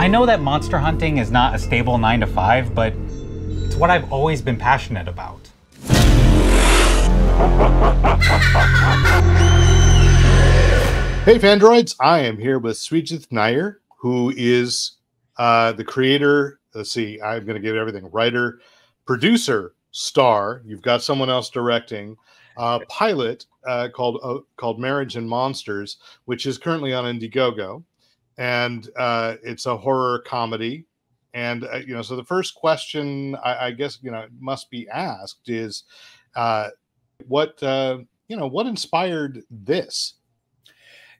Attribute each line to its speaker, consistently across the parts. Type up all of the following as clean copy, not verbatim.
Speaker 1: I know that monster hunting is not a stable 9 to 5, but it's what I've always been passionate about.
Speaker 2: Hey Fandroids, I am here with Sreejith Nair, who is the creator, let's see, I'm going to give everything, writer, producer, star, you've got someone else directing, pilot called Marriage and Monsters, which is currently on Indiegogo, and it's a horror comedy. And, so the first question I guess, must be asked is what inspired this?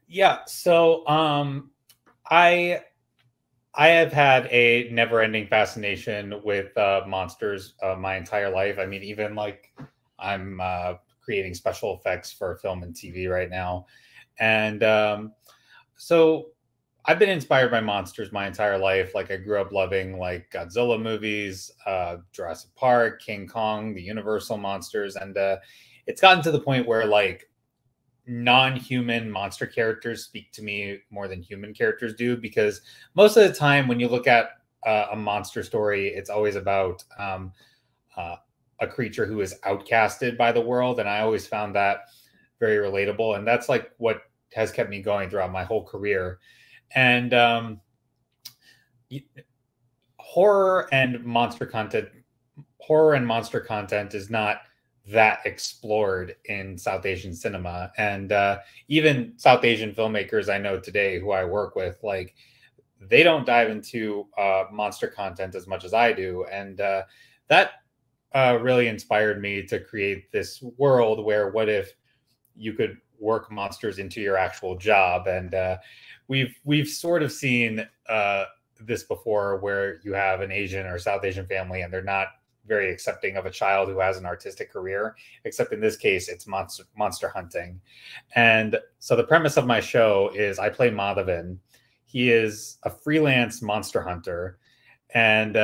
Speaker 1: Yeah, so I have had a never-ending fascination with monsters my entire life. I mean, even like I'm creating special effects for film and TV right now, and so I've been inspired by monsters my entire life. Like I grew up loving like Godzilla movies, Jurassic Park, King Kong, the Universal monsters, and it's gotten to the point where like non-human monster characters speak to me more than human characters do, because most of the time when you look at a monster story, it's always about a creature who is outcasted by the world, and I always found that very relatable, and that's like what has kept me going throughout my whole career. And horror and monster content is not that explored in South Asian cinema, and even South Asian filmmakers I know today who I work with, like they don't dive into monster content as much as I do, and that really inspired me to create this world where what if you could work monsters into your actual job. And we've sort of seen this before, where you have an Asian or South Asian family and they're not very accepting of a child who has an artistic career, except in this case, it's monster hunting. And so the premise of my show is I play Madhavan. He is a freelance monster hunter. And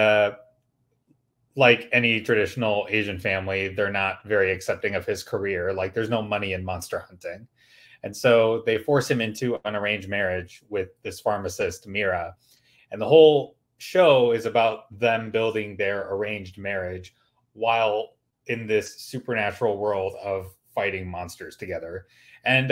Speaker 1: like any traditional Asian family, they're not very accepting of his career. Like there's no money in monster hunting. And so they force him into an arranged marriage with this pharmacist, Mira. And the whole show is about them building their arranged marriage while in this supernatural world of fighting monsters together. And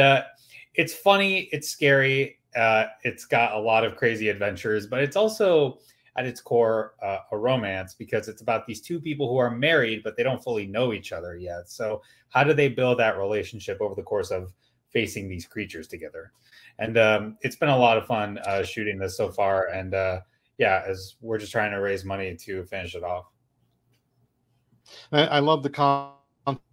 Speaker 1: it's funny, it's scary, it's got a lot of crazy adventures, but it's also at its core a romance, because it's about these two people who are married but they don't fully know each other yet. So how do they build that relationship over the course of facing these creatures together? And it's been a lot of fun shooting this so far, and yeah, as we're just trying to raise money to finish it off.
Speaker 2: I love the concept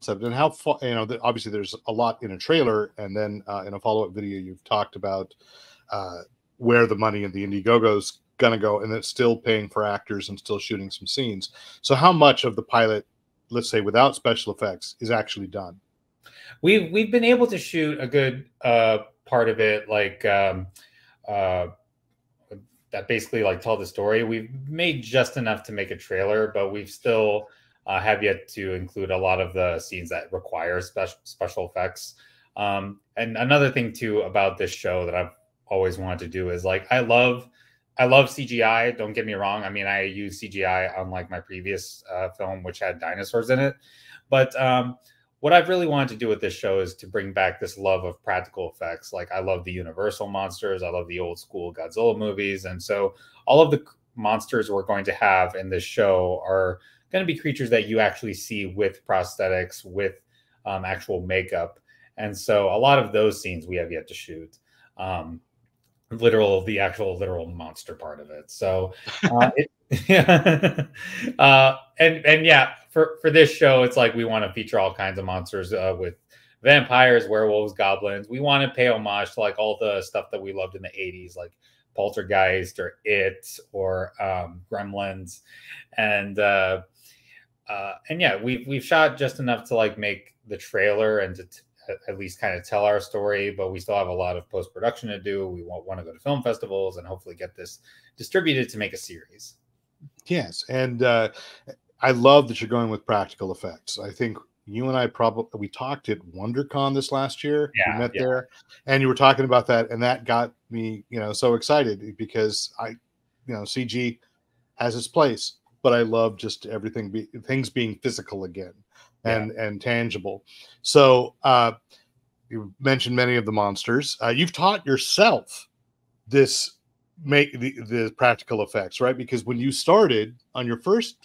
Speaker 2: and how far, obviously there's a lot in a trailer, and then in a follow-up video you've talked about where the money in the Indiegogo's gonna go, and it's still paying for actors and still shooting some scenes. So how much of the pilot, let's say without special effects, is actually done?
Speaker 1: We've been able to shoot a good part of it, like that basically like tell the story. We've made just enough to make a trailer, but we've still have yet to include a lot of the scenes that require special effects. And another thing too about this show that I've always wanted to do is like I love CGI. Don't get me wrong. I mean, I use CGI on like my previous film, which had dinosaurs in it. But what I've really wanted to do with this show is to bring back this love of practical effects. Like I love the Universal monsters. I love the old school Godzilla movies. And so all of the monsters we're going to have in this show are going to be creatures that you actually see with prosthetics, with actual makeup. And so a lot of those scenes we have yet to shoot. The actual literal monster part of it. So yeah. And yeah, for this show, it's like we want to feature all kinds of monsters with vampires, werewolves, goblins. We want to pay homage to like all the stuff that we loved in the 80s, like Poltergeist or It or Gremlins. And yeah, we've shot just enough to like make the trailer and to at least kind of tell our story, but we still have a lot of post-production to do. We want to go to film festivals and hopefully get this distributed to make a series.
Speaker 2: Yes, and I love that you're going with practical effects. I think you and I we talked at WonderCon this last year. We
Speaker 1: Yeah,
Speaker 2: met
Speaker 1: yeah,
Speaker 2: there, and you were talking about that, and that got me, so excited because CG has its place, but I love just everything, things being physical again
Speaker 1: yeah.
Speaker 2: and tangible. So you mentioned many of the monsters. You've taught yourself this make the practical effects, right? Because when you started on your first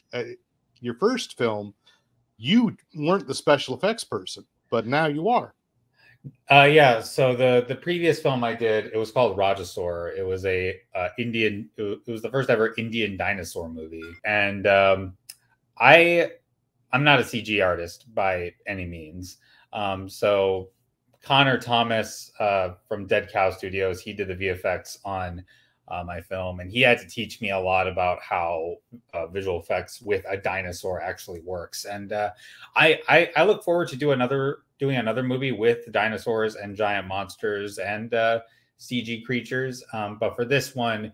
Speaker 2: film, you weren't the special effects person, but now you are.
Speaker 1: Yeah. So the previous film I did, it was called Rajasaur. It was a Indian. It was the first ever Indian dinosaur movie, and I'm not a CG artist by any means. So Connor Thomas from Dead Cow Studios, he did the VFX on my film, and he had to teach me a lot about how visual effects with a dinosaur actually works. And I look forward to doing another movie with dinosaurs and giant monsters and CG creatures. But for this one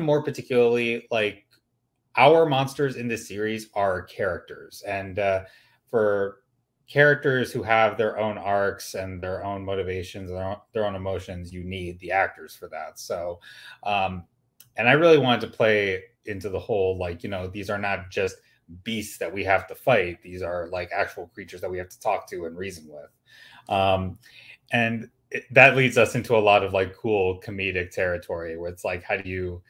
Speaker 1: more particularly, like, our monsters in this series are characters, and for characters who have their own arcs and their own motivations and their own emotions, you need the actors for that. So and I really wanted to play into the whole, like, these are not just beasts that we have to fight, these are like actual creatures that we have to talk to and reason with. And that leads us into a lot of like cool comedic territory where it's like, how do you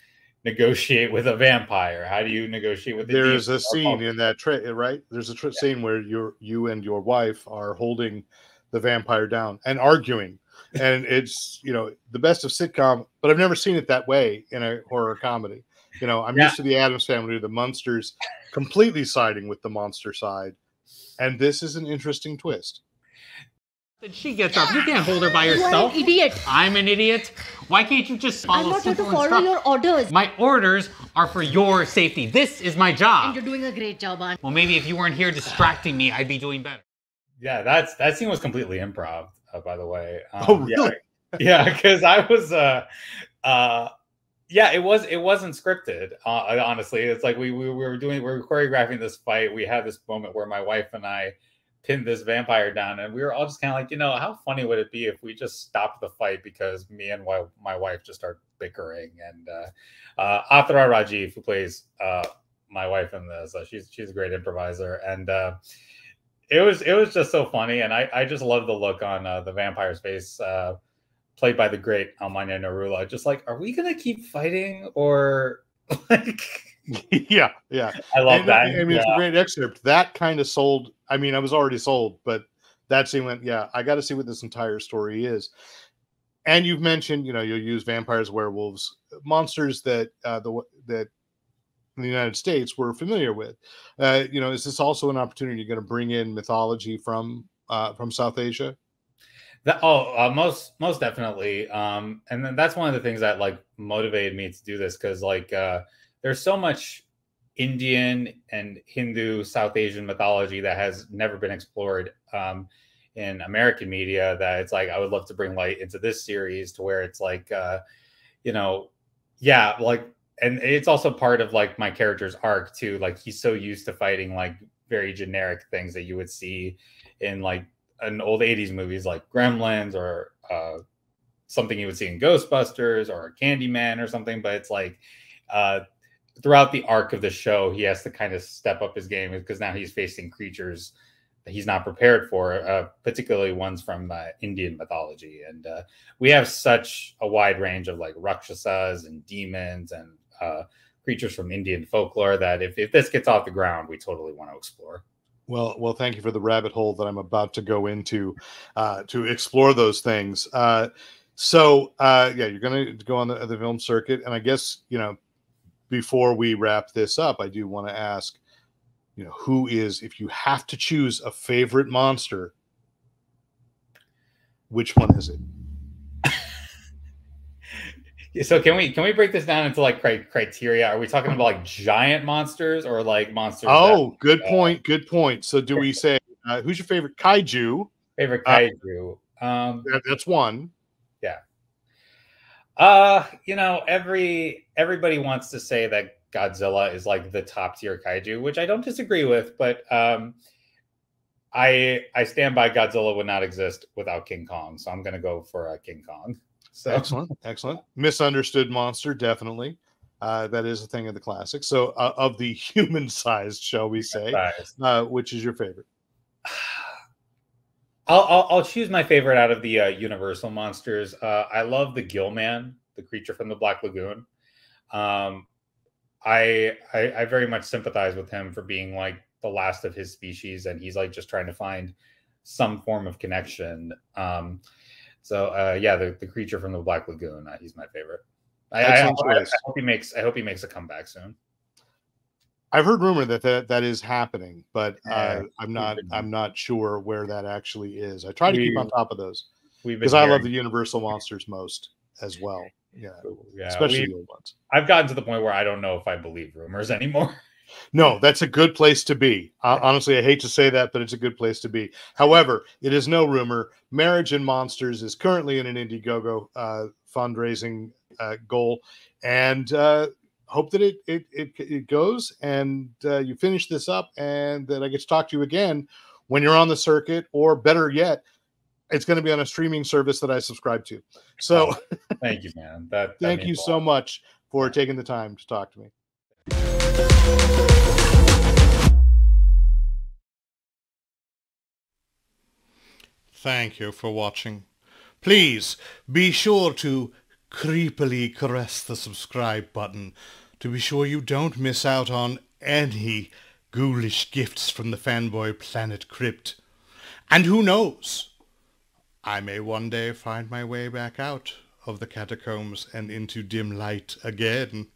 Speaker 1: negotiate with a vampire? How do you negotiate with
Speaker 2: there is a scene in that right? There's a scene where you and your wife are holding the vampire down and arguing, and it's the best of sitcom, but I've never seen it that way in a horror comedy. I'm used to the Addams Family, the Munsters completely siding with the monster side, and this is an interesting twist.
Speaker 3: She gets up. You can't hold her by yourself.
Speaker 4: You are an idiot.
Speaker 3: I'm an idiot. Why can't you just follow
Speaker 4: I'm not here to
Speaker 3: simple
Speaker 4: follow your orders.
Speaker 3: My orders are for your safety. This is my job.
Speaker 4: And you're doing a great job, Aunt.
Speaker 3: Well, maybe if you weren't here distracting me, I'd be doing better.
Speaker 1: Yeah, that scene was completely improv, by the way.
Speaker 2: Oh, really?
Speaker 1: Yeah, because I was yeah, it wasn't scripted. Honestly, it's like we were choreographing this fight. We had this moment where my wife and I pinned this vampire down, and we were all just kind of like, how funny would it be if we just stopped the fight because me and my wife just start bickering. And Athra Rajiv, who plays my wife in this, she's a great improviser, and it was just so funny. And I just love the look on the vampire's face, played by the great Almania Narula. Just like, are we gonna keep fighting, or like?
Speaker 2: Yeah.
Speaker 1: I love that.
Speaker 2: I mean, it's a great excerpt. That kind of sold. I mean, I was already sold, but that scene went, yeah, I got to see what this entire story is. And you've mentioned, you'll use vampires, werewolves, monsters that that in the United States we're familiar with. Is this also an opportunity you're going to bring in mythology from South Asia?
Speaker 1: Most definitely. And then that's one of the things that like motivated me to do this, because like there's so much Indian and Hindu South Asian mythology that has never been explored in American media, that it's like I would love to bring light into this series, to where it's like yeah, like, and it's also part of like my character's arc too. Like, he's so used to fighting like very generic things that you would see in like an old 80s movies like Gremlins, or something you would see in Ghostbusters or Candyman or something. But it's like throughout the arc of the show, he has to kind of step up his game, because now he's facing creatures that he's not prepared for, particularly ones from Indian mythology. And we have such a wide range of like Rakshasas and demons and creatures from Indian folklore that if this gets off the ground, we totally want to explore.
Speaker 2: Well, thank you for the rabbit hole that I'm about to go into to explore those things. So yeah, you're going to go on the film circuit, and I guess before we wrap this up, I do want to ask, who is, if you have to choose a favorite monster, which one is it?
Speaker 1: So can we break this down into like criteria? Are we talking about like giant monsters, or like monsters?
Speaker 2: Oh, good point. So do we say who's your favorite kaiju?
Speaker 1: Favorite kaiju?
Speaker 2: That's one.
Speaker 1: Yeah. Everybody wants to say that Godzilla is like the top tier kaiju, which I don't disagree with, but I stand by Godzilla would not exist without King Kong, so I'm going to go for King Kong. So
Speaker 2: excellent, excellent. Misunderstood monster, definitely. That is a thing of the classics. So, of the human-sized, shall we say, which is your favorite?
Speaker 1: I'll choose my favorite out of the Universal monsters. I love the Gill Man, the creature from the Black Lagoon. I very much sympathize with him for being like the last of his species, and he's like just trying to find some form of connection. So yeah, the creature from the Black Lagoon, he's my favorite. I hope he makes a comeback soon.
Speaker 2: I've heard rumor that is happening, but I'm not sure where that actually is. I try to keep on top of those because I love the Universal monsters most as well. Yeah, especially the old ones.
Speaker 1: I've gotten to the point where I don't know if I believe rumors anymore.
Speaker 2: No, that's a good place to be. Honestly, I hate to say that, but it's a good place to be. However, it is no rumor. Marriage and Monsters is currently in an Indiegogo fundraising goal, and hope that it goes and you finish this up, and that I get to talk to you again when you're on the circuit, or better yet, it's going to be on a streaming service that I subscribe to. So,
Speaker 1: thank you, man.
Speaker 2: Thank you so much for taking the time to talk to me. Thank you for watching. Please be sure to creepily caress the subscribe button to be sure you don't miss out on any ghoulish gifts from the Fanboy Planet Crypt. And who knows? I may one day find my way back out of the catacombs and into dim light again.